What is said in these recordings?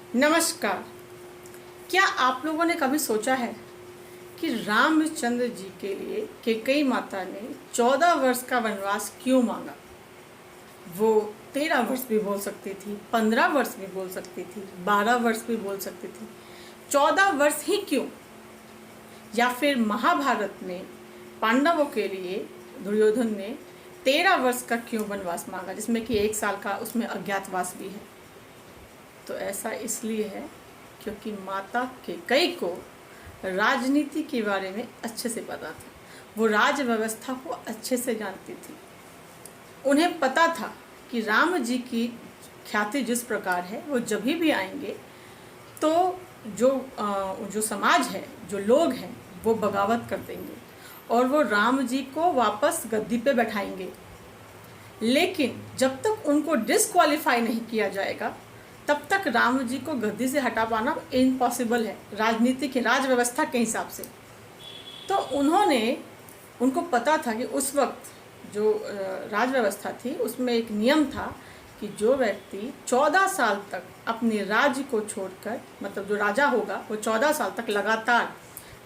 नमस्कार। क्या आप लोगों ने कभी सोचा है कि रामचंद्र जी के लिए कैकेयी माता ने 14 वर्ष का वनवास क्यों मांगा? वो 13 वर्ष भी बोल सकती थी, 15 वर्ष भी बोल सकती थी, 12 वर्ष भी बोल सकती थी। 14 वर्ष ही क्यों? या फिर महाभारत में पांडवों के लिए दुर्योधन ने 13 वर्ष का क्यों वनवास मांगा, जिसमें कि 1 साल का उसमें अज्ञातवास भी है? तो ऐसा इसलिए है क्योंकि माता कैकेयी को राजनीति के बारे में अच्छे से पता था। वो राज व्यवस्था को अच्छे से जानती थी। उन्हें पता था कि राम जी की ख्याति जिस प्रकार है, वो जब भी आएंगे तो जो समाज है, जो लोग हैं, वो बगावत कर देंगे और वो राम जी को वापस गद्दी पे बैठाएंगे। लेकिन जब तक उनको डिस्क्वालीफाई नहीं किया जाएगा, तब तक राम जी को गद्दी से हटा पाना इम्पॉसिबल है राजनीति की राज व्यवस्था के हिसाब से। तो उनको पता था कि उस वक्त जो राज व्यवस्था थी उसमें एक नियम था कि जो व्यक्ति 14 साल तक अपने राज्य को छोड़कर, मतलब जो राजा होगा वो 14 साल तक लगातार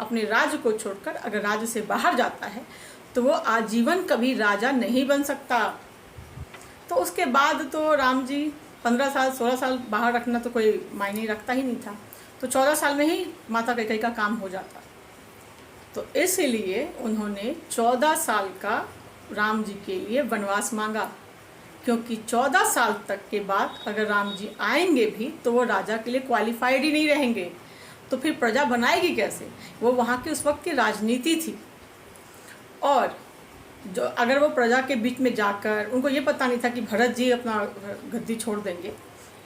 अपने राज्य को छोड़कर अगर राज्य से बाहर जाता है तो वो आजीवन कभी राजा नहीं बन सकता। तो उसके बाद तो राम जी 15 साल 16 साल बाहर रखना तो कोई मायने रखता ही नहीं था, तो 14 साल में ही माता कैकेयी का काम हो जाता। तो इसलिए उन्होंने 14 साल का राम जी के लिए वनवास मांगा, क्योंकि 14 साल तक के बाद अगर राम जी आएंगे भी तो वो राजा के लिए क्वालिफाइड ही नहीं रहेंगे, तो फिर प्रजा बनाएगी कैसे? वो वहाँ की उस वक्त की राजनीति थी। और जो अगर वो प्रजा के बीच में जाकर, उनको ये पता नहीं था कि भरत जी अपना गद्दी छोड़ देंगे,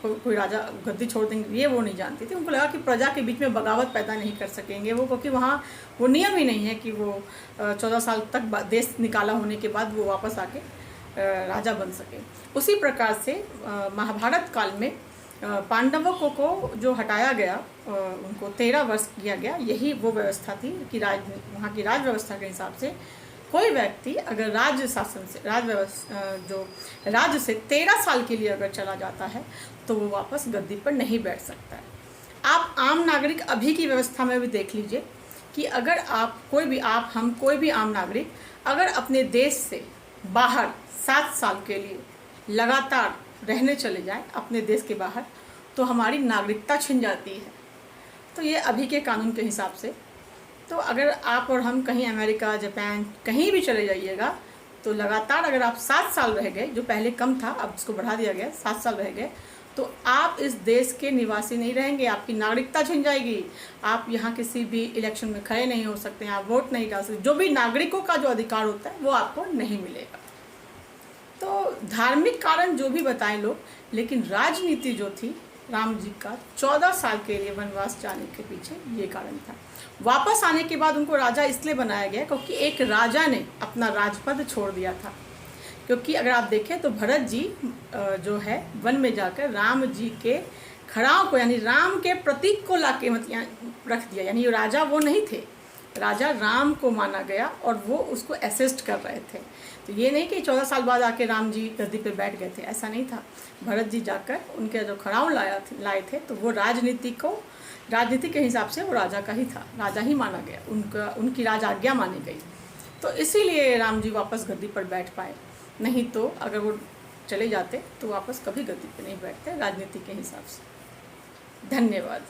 कोई राजा गद्दी छोड़ देंगे, ये वो नहीं जानती थी। उनको लगा कि प्रजा के बीच में बगावत पैदा नहीं कर सकेंगे वो, क्योंकि वहाँ वो नियम ही नहीं है कि वो 14 साल तक देश निकाला होने के बाद वो वापस आके राजा बन सके। उसी प्रकार से महाभारत काल में पांडवों को जो हटाया गया, उनको 13 वर्ष किया गया, यही वो व्यवस्था थी कि वहाँ की राज व्यवस्था के हिसाब से कोई व्यक्ति अगर राज्य से 13 साल के लिए अगर चला जाता है तो वो वापस गद्दी पर नहीं बैठ सकता है। आप आम नागरिक अभी की व्यवस्था में भी देख लीजिए कि अगर कोई भी आम नागरिक अगर अपने देश से बाहर 7 साल के लिए लगातार रहने चले जाएं अपने देश के बाहर, तो हमारी नागरिकता छिन जाती है। तो ये अभी के कानून के हिसाब से, तो अगर आप और हम कहीं अमेरिका, जापान कहीं भी चले जाइएगा तो लगातार अगर आप 7 साल रह गए, जो पहले कम था अब इसको बढ़ा दिया गया, 7 साल रह गए, तो आप इस देश के निवासी नहीं रहेंगे, आपकी नागरिकता छिन जाएगी। आप यहाँ किसी भी इलेक्शन में खड़े नहीं हो सकते हैं, आप वोट नहीं डाल सकते, जो भी नागरिकों का जो अधिकार होता है वो आपको नहीं मिलेगा। तो धार्मिक कारण जो भी बताएं लोग, लेकिन राजनीति जो थी राम जी का 14 साल के लिए वनवास जाने के पीछे ये कारण था। वापस आने के बाद उनको राजा इसलिए बनाया गया क्योंकि एक राजा ने अपना राजपद छोड़ दिया था। क्योंकि अगर आप देखें तो भरत जी जो है वन में जाकर राम जी के खड़ाओं को, यानी राम के प्रतीक को लाके रख दिया, यानी राजा वो नहीं थे, राजा राम को माना गया और वो उसको असिस्ट कर रहे थे। तो ये नहीं कि 14 साल बाद आके राम जी गद्दी पे बैठ गए थे, ऐसा नहीं था। भरत जी जाकर उनके जो खड़ाऊ लाए थे तो वो राजनीति के हिसाब से वो राजा का ही था, राजा ही माना गया, उनकी राज आज्ञा मानी गई। तो इसीलिए राम जी वापस गद्दी पर बैठ पाए, नहीं तो अगर वो चले जाते तो वापस कभी गद्दी पर नहीं बैठते राजनीति के हिसाब से। धन्यवाद।